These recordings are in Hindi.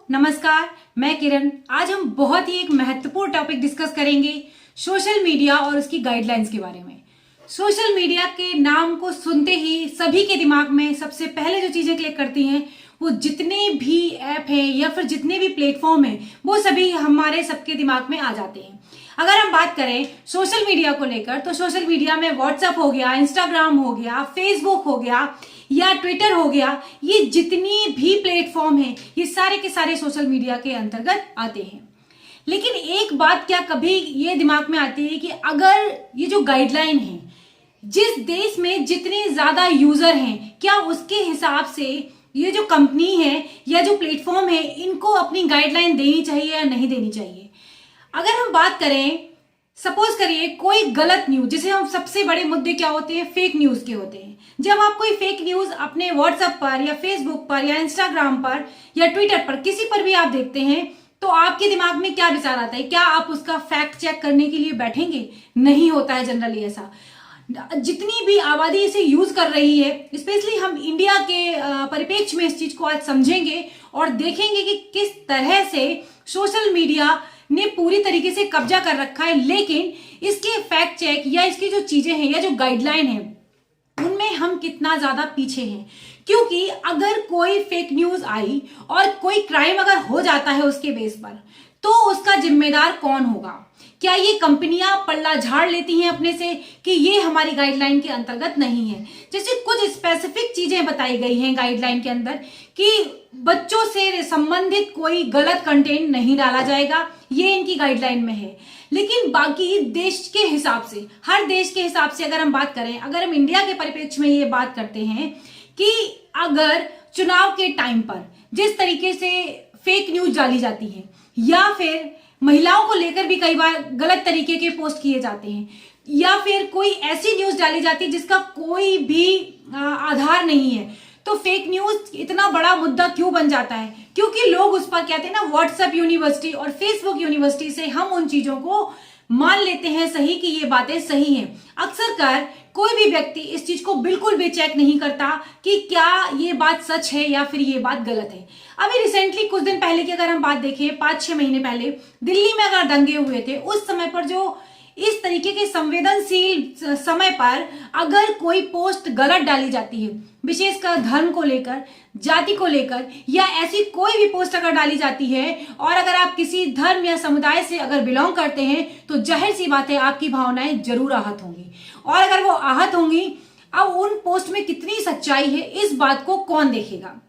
नमस्कार। मैं किरण। आज हम बहुत ही एक महत्वपूर्ण टॉपिक डिस्कस करेंगे, सोशल मीडिया और उसकी गाइडलाइंस के बारे में। सोशल मीडिया के नाम को सुनते ही सभी के दिमाग में सबसे पहले जो चीजें क्लिक करती हैं वो जितने भी ऐप हैं या फिर जितने भी प्लेटफॉर्म हैं वो सभी हमारे सबके दिमाग में आ जाते हैं। अगर हम बात करें सोशल मीडिया को लेकर तो सोशल मीडिया में व्हाट्सएप हो गया, इंस्टाग्राम हो गया, फेसबुक हो गया या ट्विटर हो गया, ये जितनी भी प्लेटफॉर्म हैं ये सारे के सारे सोशल मीडिया के अंतर्गत आते हैं। लेकिन एक बात क्या कभी ये दिमाग में आती है कि अगर ये जो गाइडलाइन है, जिस देश में जितने ज्यादा यूजर हैं, क्या उसके हिसाब से ये जो कंपनी है या जो प्लेटफॉर्म है इनको अपनी गाइडलाइन देनी चाहिए या नहीं देनी चाहिए। अगर हम बात करें, सपोज करिए कोई गलत न्यूज, जैसे हम सबसे बड़े मुद्दे क्या होते हैं, फेक न्यूज के होते हैं। जब आप कोई फेक न्यूज अपने व्हाट्सएप पर या फेसबुक पर या इंस्टाग्राम पर या ट्विटर पर किसी पर भी आप देखते हैं तो आपके दिमाग में क्या विचार आता है? क्या आप उसका फैक्ट चेक करने के लिए बैठेंगे? नहीं होता है जनरली ऐसा। जितनी भी आबादी इसे यूज कर रही है, स्पेशली हम इंडिया के परिप्रेक्ष्य में इस चीज को आज समझेंगे और देखेंगे कि किस तरह से सोशल मीडिया ने पूरी तरीके से कब्जा कर रखा है, लेकिन इसके फैक्ट चेक या इसकी जो चीजें हैं या जो गाइडलाइन है उनमें हम कितना ज्यादा पीछे हैं। क्योंकि अगर कोई फेक न्यूज आई और कोई क्राइम अगर हो जाता है उसके बेस पर, तो उसका जिम्मेदार कौन होगा? क्या ये कंपनियां पल्ला झाड़ लेती हैं अपने से कि ये हमारी गाइडलाइन के अंतर्गत नहीं है? जैसे कुछ स्पेसिफिक चीजें बताई गई हैं गाइडलाइन के अंदर कि बच्चों से संबंधित कोई गलत कंटेंट नहीं डाला जाएगा, ये इनकी गाइडलाइन में है। लेकिन बाकी देश के हिसाब से, हर देश के हिसाब से अगर हम बात करें, अगर हम इंडिया के परिप्रेक्ष्य में ये बात करते हैं कि अगर चुनाव के टाइम पर जिस तरीके से फेक न्यूज डाली जाती है या फिर महिलाओं को लेकर भी कई बार गलत तरीके के पोस्ट किए जाते हैं या फिर कोई ऐसी न्यूज डाली जाती है जिसका कोई भी आधार नहीं है, तो फेक न्यूज इतना बड़ा मुद्दा क्यों बन जाता है? क्योंकि लोग उस पर कहते हैं ना, व्हाट्सएप यूनिवर्सिटी और फेसबुक यूनिवर्सिटी से हम उन चीजों को मान लेते हैं सही कि ये बातें सही हैं। अक्सर कर कोई भी व्यक्ति इस चीज को बिल्कुल भी चेक नहीं करता कि क्या ये बात सच है या फिर ये बात गलत है। अभी रिसेंटली कुछ दिन पहले की अगर हम बात देखें, 5-6 महीने पहले दिल्ली में अगर दंगे हुए थे, उस समय पर जो इस तरीके के संवेदनशील समय पर अगर कोई पोस्ट गलत डाली जाती है, विशेषकर धर्म को लेकर, जाति को लेकर, या ऐसी कोई भी पोस्ट अगर डाली जाती है और अगर आप किसी धर्म या समुदाय से अगर बिलोंग करते हैं तो जाहिर सी बात है आपकी भावनाएं जरूर आहत होंगी। और अगर वो आहत होंगी, अब उन पोस्ट में कितनी सच्चाई है इस बात को कौन देखेगा?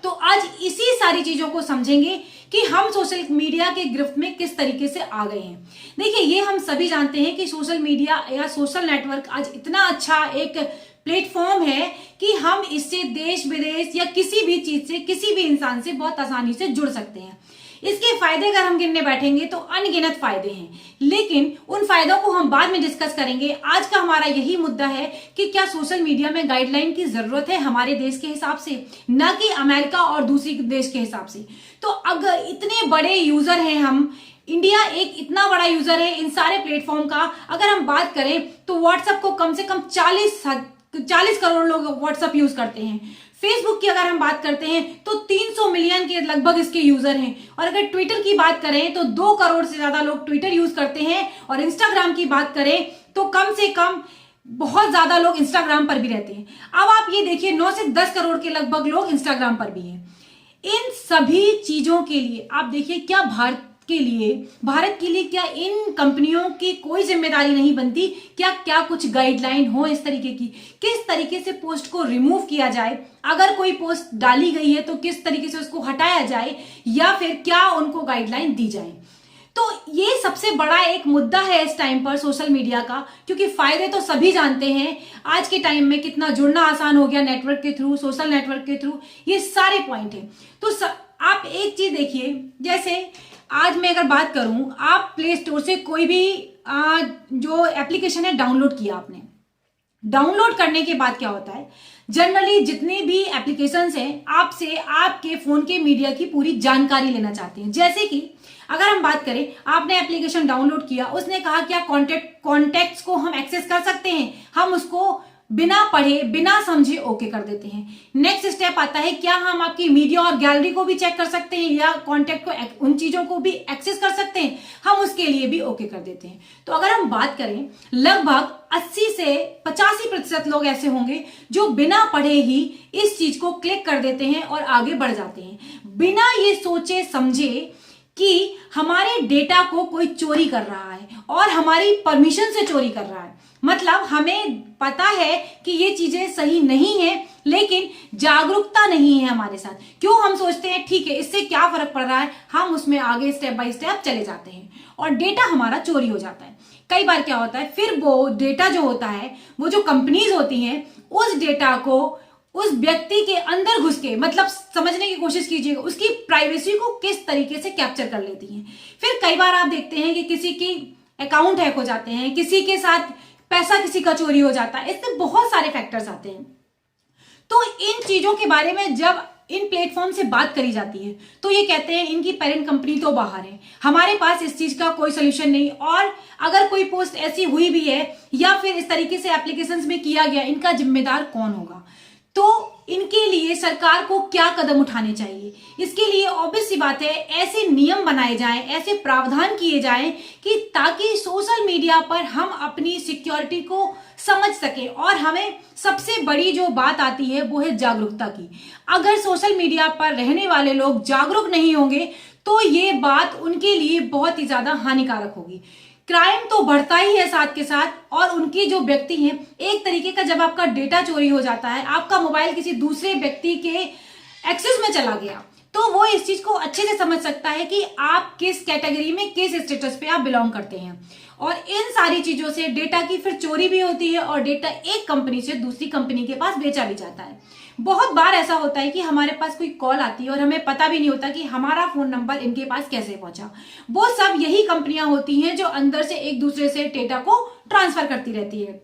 तो आज इसी सारी चीजों को समझेंगे कि हम सोशल मीडिया के गिरफ्त में किस तरीके से आ गए हैं। देखिए, ये हम सभी जानते हैं कि सोशल मीडिया या सोशल नेटवर्क आज इतना अच्छा एक प्लेटफॉर्म है कि हम इससे देश विदेश या किसी भी चीज से, किसी भी इंसान से बहुत आसानी से जुड़ सकते हैं। इसके फायदे अगर हम गिनने बैठेंगे तो अनगिनत फायदे हैं, लेकिन उन फायदों को हम बाद में डिस्कस करेंगे। आज का हमारा यही मुद्दा है कि क्या सोशल मीडिया में गाइडलाइन की जरूरत है हमारे देश के हिसाब से, न कि अमेरिका और दूसरी देश के हिसाब से। तो अगर इतने बड़े यूजर हैं हम, इंडिया एक इतना बड़ा यूजर है इन सारे प्लेटफॉर्म का, अगर हम बात करें तो व्हाट्सएप को कम से कम 40 करोड़ लोग व्हाट्सएप यूज करते हैं। फेसबुक की अगर हम बात करते हैं तो 300 मिलियन के लगभग इसके यूजर हैं। और अगर ट्विटर की बात करें तो 2 करोड़ से ज्यादा लोग ट्विटर यूज करते हैं। और इंस्टाग्राम की बात करें तो कम से कम बहुत ज्यादा लोग इंस्टाग्राम पर भी रहते हैं। अब आप ये देखिए, 9 से 10 करोड़ के लगभग लोग इंस्टाग्राम पर भी हैं। इन सभी चीजों के लिए आप देखिए, क्या भारत के लिए क्या इन कंपनियों की कोई जिम्मेदारी नहीं बनती? क्या कुछ गाइडलाइन हो इस तरीके की, किस तरीके से पोस्ट को रिमूव किया जाए, अगर कोई पोस्ट डाली गई है तो किस तरीके से उसको हटाया जाए, या फिर क्या उनको गाइडलाइन दी जाए? तो ये सबसे बड़ा एक मुद्दा है इस टाइम पर सोशल मीडिया का, क्योंकि फायदे तो सभी जानते हैं। आज के टाइम में कितना जुड़ना आसान हो गया नेटवर्क के थ्रू, सोशल नेटवर्क के थ्रू, ये सारे पॉइंट हैं। तो आप एक चीज देखिए, जैसे आज मैं अगर बात करूं, आप प्ले स्टोर से कोई भी जो एप्लीकेशन है डाउनलोड किया आपने, डाउनलोड करने के बाद क्या होता है, जनरली जितने भी एप्लीकेशंस हैं आपसे आपके फोन के मीडिया की पूरी जानकारी लेना चाहते हैं। जैसे कि अगर हम बात करें, आपने एप्लीकेशन डाउनलोड किया, उसने कहा क्या कॉन्टेक्ट्स को हम एक्सेस कर सकते हैं, हम उसको बिना पढ़े बिना समझे ओके कर देते हैं। नेक्स्ट स्टेप आता है, क्या हम आपकी मीडिया और गैलरी को भी चेक कर सकते हैं या कॉन्टेक्ट को, उन चीजों को भी एक्सेस कर सकते हैं, हम उसके लिए भी ओके कर देते हैं। तो अगर हम बात करें, लगभग 80 से 85% लोग ऐसे होंगे जो बिना पढ़े ही इस चीज को क्लिक कर देते हैं और आगे बढ़ जाते हैं, बिना ये सोचे समझे कि हमारे डेटा को कोई चोरी कर रहा है और हमारी परमिशन से चोरी कर रहा है। मतलब हमें पता है कि ये चीजें सही नहीं है, लेकिन जागरूकता नहीं है हमारे साथ। क्यों हम सोचते हैं ठीक है इससे क्या फर्क पड़ रहा है, हम उसमें आगे स्टेप बाय स्टेप चले जाते हैं और डेटा हमारा चोरी हो जाता है। कई बार क्या होता है, फिर वो डेटा जो होता है, वो जो कंपनीज होती हैं, उस डेटा को उस व्यक्ति के अंदर घुस के, मतलब समझने की कोशिश कीजिएगा, उसकी प्राइवेसी को किस तरीके से कैप्चर कर लेती हैं। फिर कई बार आप देखते हैं कि किसी की अकाउंट हैक हो जाते हैं, किसी के साथ पैसा किसी का चोरी हो जाता है, इससे बहुत सारे फैक्टर्स आते हैं। तो इन चीजों के बारे में जब इन प्लेटफॉर्म से बात करी जाती है तो ये कहते हैं इनकी पेरेंट कंपनी तो बाहर है, हमारे पास इस चीज का कोई सोल्यूशन नहीं, और अगर कोई पोस्ट ऐसी हुई भी है या फिर इस तरीके से एप्लीकेशंस में किया गया, इनका जिम्मेदार कौन होगा। तो इनके लिए सरकार को क्या कदम उठाने चाहिए, इसके लिए ऑब्वियस सी बात है ऐसे नियम बनाए जाएं, ऐसे प्रावधान किए जाएं कि ताकि सोशल मीडिया पर हम अपनी सिक्योरिटी को समझ सके। और हमें सबसे बड़ी जो बात आती है वो है जागरूकता की। अगर सोशल मीडिया पर रहने वाले लोग जागरूक नहीं होंगे तो ये बात उनके लिए बहुत ही ज्यादा हानिकारक होगी। क्राइम तो बढ़ता ही है साथ के साथ, और उनके जो व्यक्ति हैं, एक तरीके का जब आपका डेटा चोरी हो जाता है, आपका मोबाइल किसी दूसरे व्यक्ति के एक्सेस में चला गया, तो वो इस चीज को अच्छे से समझ सकता है कि आप किस कैटेगरी में, किस स्टेटस पे आप बिलोंग करते हैं। और इन सारी चीजों से डेटा की फिर चोरी भी होती है और डेटा एक कंपनी से दूसरी कंपनी के पास बेचा भी जाता है। बहुत बार ऐसा होता है कि हमारे पास कोई कॉल आती है और हमें पता भी नहीं होता कि हमारा फोन नंबर इनके पास कैसे पहुंचा। वो सब यही कंपनियां होती हैं जो अंदर से एक दूसरे से डेटा को ट्रांसफर करती रहती है।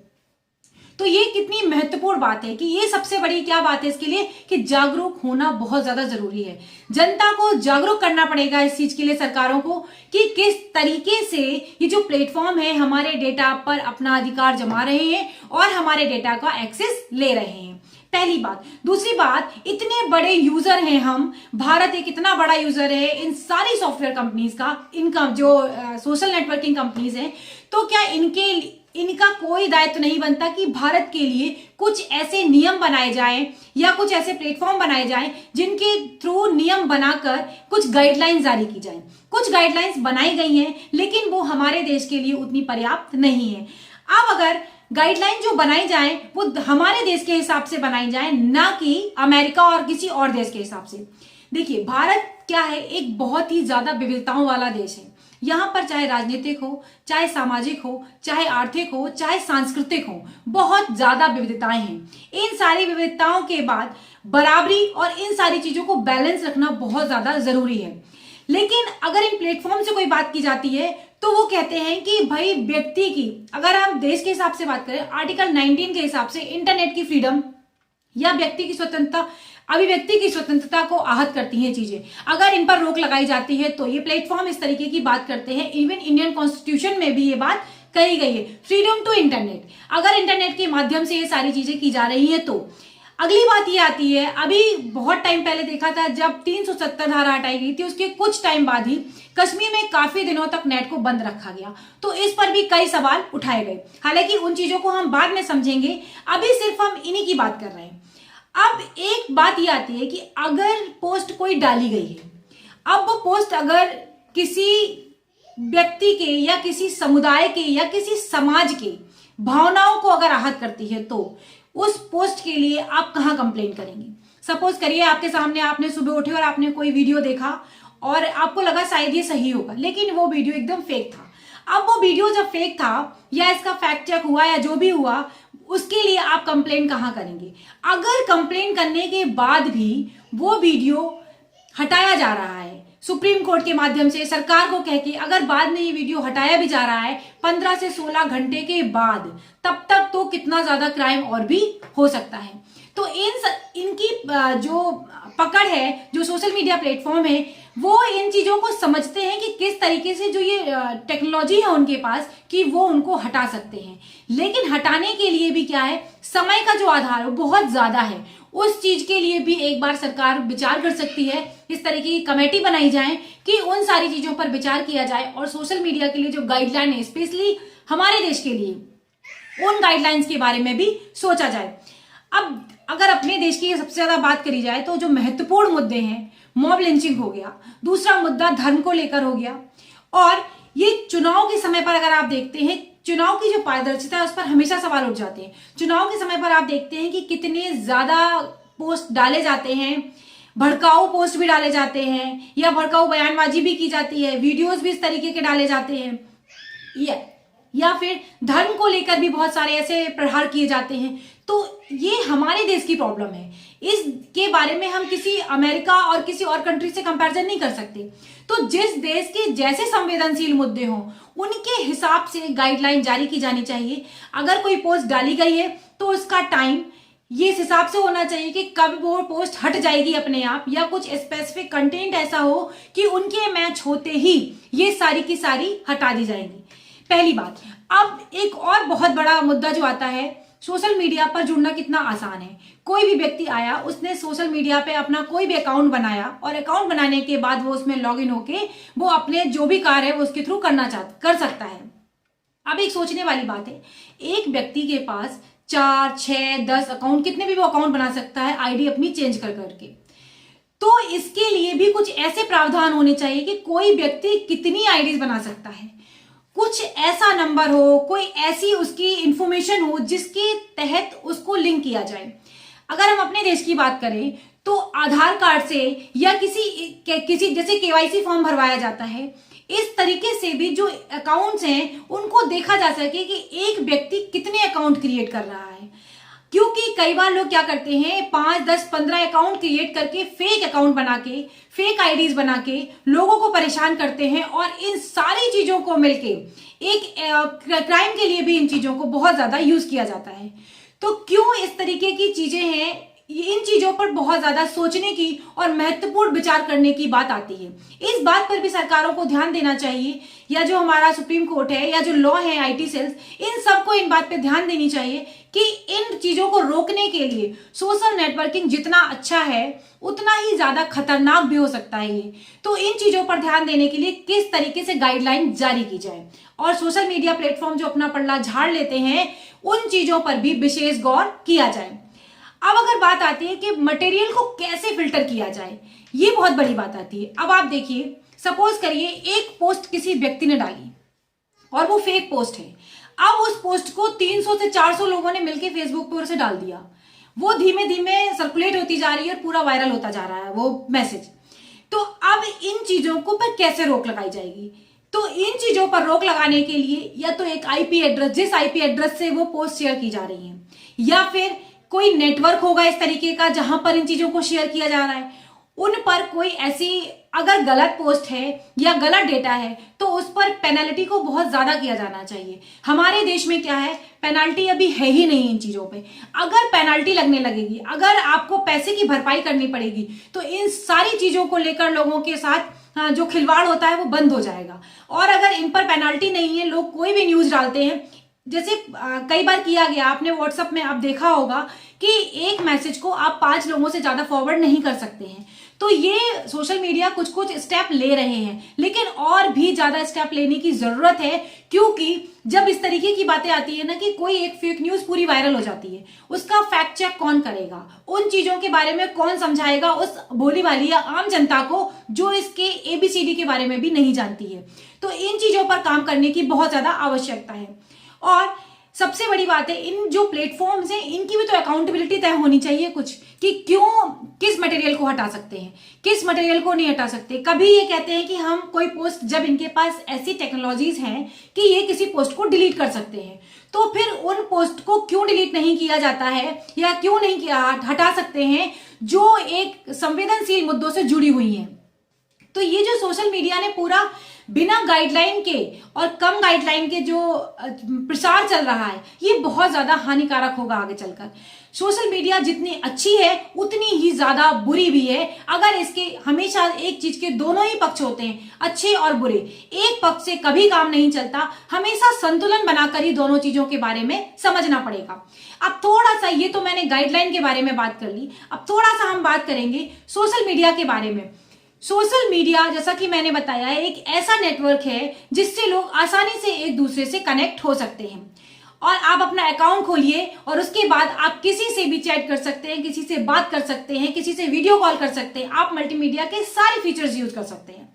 तो ये कितनी महत्वपूर्ण बात है कि ये सबसे बड़ी क्या बात है इसके लिए कि जागरूक होना बहुत ज्यादा जरूरी है। जनता को जागरूक करना पड़ेगा इस चीज के लिए, सरकारों को, कि किस तरीके से ये जो प्लेटफॉर्म है हमारे डेटा पर अपना अधिकार जमा रहे हैं और हमारे डेटा का एक्सेस ले रहे हैं। पहली बात। दूसरी बात, इतने बड़े यूजर हैं हम, भारत एक इतना बड़ा यूजर है इन सारी सॉफ्टवेयर कंपनीज का, इनका जो सोशल नेटवर्किंग कंपनीज हैं, तो क्या इनका कोई दायित्व नहीं बनता कि भारत के लिए कुछ ऐसे नियम बनाए जाएं या कुछ ऐसे प्लेटफॉर्म बनाए जाएं जिनके थ्रू नियम बनाकर कुछ गाइडलाइंस जारी की जाएं। कुछ गाइडलाइंस बनाई गई हैं लेकिन वो हमारे देश के लिए उतनी पर्याप्त नहीं है। अब अगर गाइडलाइन जो बनाई जाए वो हमारे देश के हिसाब से बनाई जाए, ना कि अमेरिका और किसी और देश के हिसाब से। देखिए, भारत क्या है, एक बहुत ही ज्यादा विविधताओं वाला देश है। यहाँ पर चाहे राजनीतिक हो, चाहे सामाजिक हो, चाहे आर्थिक हो, चाहे सांस्कृतिक हो, बहुत ज्यादा विविधताएं हैं। इन सारी विविधताओं के बाद बराबरी और इन सारी चीजों को बैलेंस रखना बहुत ज्यादा जरूरी है। लेकिन अगर इन प्लेटफॉर्म से कोई बात की जाती है तो वो कहते हैं कि भाई व्यक्ति की, अगर हम देश के हिसाब से बात करें, आर्टिकल 19 के हिसाब से इंटरनेट की फ्रीडम या व्यक्ति की स्वतंत्रता, अभिव्यक्ति की स्वतंत्रता को आहत करती हैं चीजें। अगर इन पर रोक लगाई जाती है तो ये प्लेटफॉर्म इस तरीके की बात करते हैं। इवन इंडियन कॉन्स्टिट्यूशन में भी ये बात कही गई है, फ्रीडम टू इंटरनेट। अगर इंटरनेट के माध्यम से ये सारी चीजें की जा रही है तो अगली बात ये आती है, अभी बहुत टाइम पहले देखा था जब 370 धारा हटाई गई थी, उसके कुछ टाइम बाद ही कश्मीर में काफी दिनों तक नेट को बंद रखा गया, तो इस पर भी कई सवाल उठाए गए। हालांकि उन चीजों को हम बाद में समझेंगे, अभी सिर्फ हम इन्हीं की बात कर रहे हैं। अब एक बात ये आती है कि अगर पोस्ट कोई डाली गई है, अब वो पोस्ट अगर किसी व्यक्ति के या किसी समुदाय के या किसी समाज के भावनाओं को अगर आहत करती है तो उस पोस्ट के लिए आप कहां कंप्लेन करेंगे। सपोज करिए आपके सामने, आपने सुबह उठे और आपने कोई वीडियो देखा और आपको लगा शायद ये सही होगा, लेकिन वो वीडियो एकदम फेक था। अब वो वीडियो जब फेक था या इसका फैक्ट चेक हुआ या जो भी हुआ, उसके लिए आप कंप्लेन कहां करेंगे। अगर कंप्लेन करने के बाद भी वो वीडियो हटाया जा रहा है सुप्रीम कोर्ट के माध्यम से, सरकार को कह के, अगर बाद में ये वीडियो हटाया भी जा रहा है 15 से 16 घंटे के बाद, तब तक तो कितना ज्यादा क्राइम और भी हो सकता है। तो इनकी जो पकड़ है, जो सोशल मीडिया प्लेटफॉर्म है, वो इन चीजों को समझते हैं कि किस तरीके से जो ये टेक्नोलॉजी है उनके पास कि वो उनको हटा सकते हैं। लेकिन हटाने के लिए भी क्या है, समय का जो आधार है वो बहुत ज्यादा है। उस चीज के लिए भी एक बार सरकार विचार कर सकती है, इस तरीके की कमेटी बनाई जाए कि उन सारी चीजों पर विचार किया जाए और सोशल मीडिया के लिए जो गाइडलाइन है स्पेशली हमारे देश के लिए, उन गाइडलाइंस के बारे में भी सोचा जाए। अब अगर अपने देश की सबसे ज्यादा बात करी जाए तो जो महत्वपूर्ण मुद्दे हैं, मॉब लिंचिंग हो गया, दूसरा मुद्दा धर्म को लेकर हो गया, और ये चुनाव के समय पर अगर आप देखते हैं, चुनाव की जो पारदर्शिता है उस पर हमेशा सवाल उठ जाते हैं। चुनाव के समय पर आप देखते हैं कि कितने ज्यादा पोस्ट डाले जाते हैं, भड़काऊ पोस्ट भी डाले जाते हैं या भड़काऊ बयानबाजी भी की जाती है, वीडियोस भी इस तरीके के डाले जाते हैं, या फिर धर्म को लेकर भी बहुत सारे ऐसे प्रहार किए जाते हैं। तो ये हमारे देश की प्रॉब्लम है, इसके बारे में हम किसी अमेरिका और किसी और कंट्री से कंपैरिजन नहीं कर सकते। तो जिस देश के जैसे संवेदनशील मुद्दे हों उनके हिसाब से गाइडलाइन जारी की जानी चाहिए। अगर कोई पोस्ट डाली गई है तो उसका टाइम ये इस हिसाब से होना चाहिए कि कब वो पोस्ट हट जाएगी अपने आप, या कुछ स्पेसिफिक कंटेंट ऐसा हो कि उनके मैच होते ही ये सारी की सारी हटा दी जाएंगी। पहली बात। अब एक और बहुत बड़ा मुद्दा जो आता है, सोशल मीडिया पर जुड़ना कितना आसान है। कोई भी व्यक्ति आया, उसने सोशल मीडिया पे अपना कोई भी अकाउंट बनाया और अकाउंट बनाने के बाद वो उसमें लॉगिन होके वो अपने जो भी कार्य है वो उसके थ्रू कर सकता है। अब एक सोचने वाली बात है, एक व्यक्ति के पास 4, 6, 10 अकाउंट, कितने भी वो अकाउंट बना सकता है आईडी अपनी चेंज कर करके। तो इसके लिए भी कुछ ऐसे प्रावधान होने चाहिए कि कोई व्यक्ति कितनी आईडीज बना सकता है, कुछ ऐसा नंबर हो, कोई ऐसी उसकी इंफॉर्मेशन हो जिसके तहत उसको लिंक किया जाए। अगर हम अपने देश की बात करें तो आधार कार्ड से या किसी जैसे केवाईसी फॉर्म भरवाया जाता है, इस तरीके से भी जो अकाउंट्स हैं उनको देखा जा सके कि एक व्यक्ति कितने अकाउंट क्रिएट कर रहा है। क्योंकि कई बार लोग क्या करते हैं, 5, 10, 15 अकाउंट क्रिएट करके फेक अकाउंट बना के, फेक आईडीज बना के लोगों को परेशान करते हैं, और इन सारी चीजों को मिलके एक क्राइम के लिए भी इन चीजों को बहुत ज्यादा यूज किया जाता है। तो क्यों इस तरीके की चीजें हैं, इन चीजों पर बहुत ज्यादा सोचने की और महत्वपूर्ण विचार करने की बात आती है। इस बात पर भी सरकारों को ध्यान देना चाहिए, या जो हमारा सुप्रीम कोर्ट है या जो लॉ है, आईटी सेल्स, इन सबको इन बात पे ध्यान देनी चाहिए कि इन चीजों को रोकने के लिए सोशल नेटवर्किंग जितना अच्छा है उतना ही ज्यादा खतरनाक भी हो सकता है ये। तो इन चीजों पर ध्यान देने के लिए किस तरीके से गाइडलाइन जारी की जाए, और सोशल मीडिया प्लेटफॉर्म जो अपना पल्ला झाड़ लेते हैं उन चीजों पर भी विशेष गौर किया जाए। अब अगर बात आती है कि मटेरियल को कैसे फिल्टर किया जाए, ये बहुत बड़ी बात आती है। अब आप देखिए, सपोज करिए एक पोस्ट किसी व्यक्ति ने डाली और वो फेक पोस्ट है। अब उस पोस्ट को 300 से 400 लोगों ने मिलकर फेसबुक पर उसे डाल दिया, वो धीमे धीमे सर्कुलेट होती जा रही है और पूरा वायरल होता जा रहा है वो मैसेज। तो अब इन चीजों को पर कैसे रोक लगाई जाएगी? तो इन चीजों पर रोक लगाने के लिए या तो एक आईपी एड्रेस, जिस आईपी एड्रेस से वो पोस्ट शेयर की जा रही है, या फिर कोई नेटवर्क होगा इस तरीके का जहां पर इन चीजों को शेयर किया जा रहा है, उन पर कोई ऐसी अगर गलत पोस्ट है या गलत डेटा है तो उस पर पेनल्टी को बहुत ज्यादा किया जाना चाहिए। हमारे देश में क्या है, पेनल्टी अभी है ही नहीं इन चीजों पे। अगर पेनल्टी लगने लगेगी, अगर आपको पैसे की भरपाई करनी पड़ेगी, तो इन सारी चीजों को लेकर लोगों के साथ जो खिलवाड़ होता है वो बंद हो जाएगा। और अगर इन पर पेनल्टी नहीं है, लोग कोई भी न्यूज डालते हैं, जैसे कई बार किया गया, आपने व्हाट्सएप में आप देखा होगा कि एक मैसेज को आप 5 लोगों से ज्यादा फॉरवर्ड नहीं कर सकते हैं। तो ये सोशल मीडिया कुछ कुछ स्टेप ले रहे हैं, लेकिन और भी ज्यादा स्टेप लेने की जरूरत है, क्योंकि जब इस तरीके की बातें आती है ना कि कोई एक फेक न्यूज पूरी वायरल हो जाती है, उसका फैक्ट चेक कौन करेगा, उन चीजों के बारे में कौन समझाएगा उस भोली भाली या आम जनता को जो इसके ABCD के बारे में भी नहीं जानती है। तो इन चीजों पर काम करने की बहुत ज्यादा आवश्यकता है। और सबसे बड़ी बात है, इन जो प्लेटफॉर्म्स हैं इनकी भी तो अकाउंटेबिलिटी तय होनी चाहिए कुछ, कि क्यों किस मटेरियल को हटा सकते हैं, किस मटेरियल को नहीं हटा सकते। कभी ये कहते हैं कि हम कोई पोस्ट, जब इनके पास ऐसी टेक्नोलॉजीज हैं कि ये किसी पोस्ट को डिलीट कर सकते हैं, तो फिर उन पोस्ट को क्यों डिलीट नहीं किया जाता है या क्यों नहीं हटा सकते हैं जो एक संवेदनशील मुद्दों से जुड़ी हुई हैं। तो ये जो सोशल मीडिया ने पूरा बिना गाइडलाइन के और कम गाइडलाइन के जो प्रसार चल रहा है ये बहुत ज्यादा हानिकारक होगा आगे चलकर। सोशल मीडिया जितनी अच्छी है उतनी ही ज्यादा बुरी भी है। अगर इसके हमेशा एक चीज के दोनों ही पक्ष होते हैं, अच्छे और बुरे, एक पक्ष से कभी काम नहीं चलता। हमेशा संतुलन बनाकर ही दोनों चीजों के बारे में समझना पड़ेगा। अब थोड़ा सा, ये तो मैंने गाइडलाइन के बारे में बात कर ली, अब थोड़ा सा हम बात करेंगे सोशल मीडिया के बारे में। सोशल मीडिया, जैसा कि मैंने बताया, एक ऐसा नेटवर्क है जिससे लोग आसानी से एक दूसरे से कनेक्ट हो सकते हैं। और आप अपना अकाउंट खोलिए और उसके बाद आप किसी से भी चैट कर सकते हैं, किसी से बात कर सकते हैं, किसी से वीडियो कॉल कर सकते हैं, आप मल्टीमीडिया के सारे फीचर्स यूज कर सकते हैं।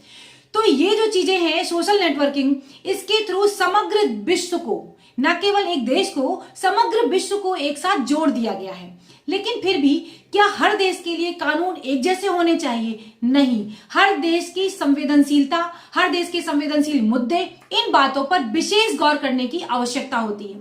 तो ये जो चीजें हैं सोशल नेटवर्किंग, इसके थ्रू समग्र विश्व को, न केवल एक देश को, समग्र विश्व को एक साथ जोड़ दिया गया है। लेकिन फिर भी क्या हर देश के लिए कानून एक जैसे होने चाहिए? नहीं। हर देश की संवेदनशीलता, हर देश के संवेदनशील मुद्दे, इन बातों पर विशेष गौर करने की आवश्यकता होती है।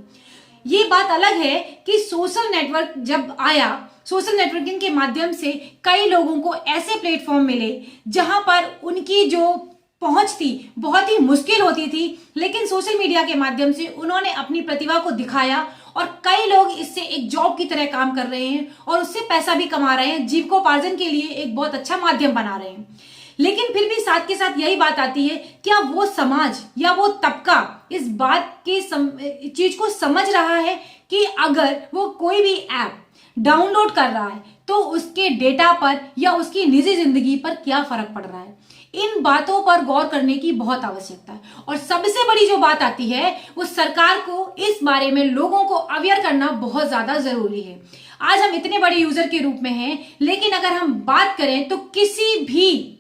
ये बात अलग है कि सोशल नेटवर्क जब आया, सोशल नेटवर्किंग के माध्यम से कई लोगों को ऐसे प्लेटफॉर्म मिले जहां पर उनकी जो पहुंच थी बहुत ही मुश्किल होती थी, लेकिन सोशल मीडिया के माध्यम से उन्होंने अपनी प्रतिभा को दिखाया और कई लोग इससे एक जॉब की तरह काम कर रहे हैं और उससे पैसा भी कमा रहे हैं, जीविकोपार्जन के लिए एक बहुत अच्छा माध्यम बना रहे हैं। लेकिन फिर भी साथ के साथ यही बात आती है, क्या वो समाज या वो तबका इस बात की चीज को समझ रहा है कि अगर वो कोई भी ऐप डाउनलोड कर रहा है तो उसके डेटा पर या उसकी निजी जिंदगी पर क्या फर्क पड़ रहा है? इन बातों पर गौर करने की बहुत आवश्यकता है। और सबसे बड़ी जो बात आती है वो सरकार को इस बारे में लोगों को अवेयर करना बहुत ज्यादा जरूरी है। आज हम इतने बड़े यूजर के रूप में हैं, लेकिन अगर हम बात करें तो किसी भी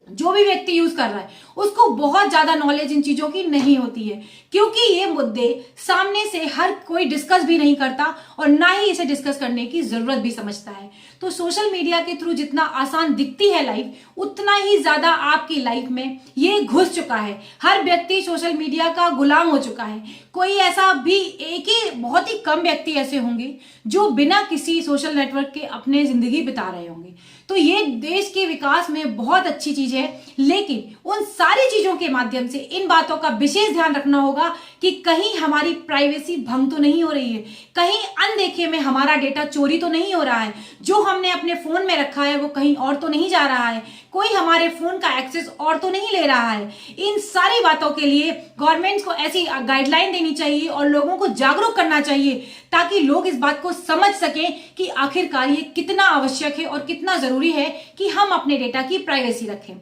जो भी व्यक्ति यूज कर रहा है उसको बहुत ज्यादा नॉलेज इन चीजों की नहीं होती है, क्योंकि ये मुद्दे सामने से हर कोई डिस्कस भी नहीं करता और ना ही इसे डिस्कस करने की जरूरत भी समझता है। तो सोशल मीडिया के थ्रू जितना आसान दिखती है लाइफ, उतना ही ज्यादा आपकी लाइफ में ये घुस चुका है। हर व्यक्ति सोशल मीडिया का गुलाम हो चुका है। कोई ऐसा भी एक ही, बहुत ही कम व्यक्ति ऐसे होंगे जो बिना किसी सोशल नेटवर्क के अपने जिंदगी बिता रहे होंगे। तो ये देश के विकास में बहुत अच्छी चीज है, लेकिन उन सारी चीजों के माध्यम से इन बातों का विशेष ध्यान रखना होगा कि कहीं हमारी प्राइवेसी भंग तो नहीं हो रही है, कहीं अनदेखे में हमारा डेटा चोरी तो नहीं हो रहा है, जो हमने अपने फोन में रखा है वो कहीं और तो नहीं जा रहा है, कोई हमारे फोन का एक्सेस और तो नहीं ले रहा है। इन सारी बातों के लिए गवर्नमेंट को ऐसी गाइडलाइन देनी चाहिए और लोगों को जागरूक करना चाहिए, ताकि लोग इस बात को समझ सकें कि आखिरकार ये कितना आवश्यक है और कितना जरूरी है कि हम अपने डेटा की प्राइवेसी रखें।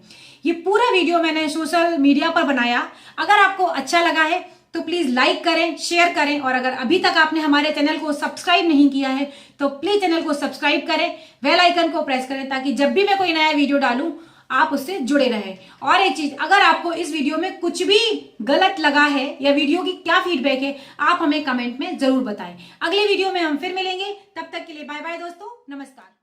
ये पूरा वीडियो मैंने सोशल मीडिया पर बनाया। अगर आपको अच्छा लगा है तो प्लीज लाइक करें, शेयर करें, और अगर अभी तक आपने हमारे चैनल को सब्सक्राइब नहीं किया है तो प्लीज चैनल को सब्सक्राइब करें, बेल आइकन को प्रेस करें, ताकि जब भी मैं कोई नया वीडियो डालूं आप उससे जुड़े रहें। और एक चीज, अगर आपको इस वीडियो में कुछ भी गलत लगा है या वीडियो की क्या फीडबैक है, आप हमें कमेंट में जरूर बताएं। अगले वीडियो में हम फिर मिलेंगे, तब तक के लिए बाय बाय दोस्तों, नमस्कार।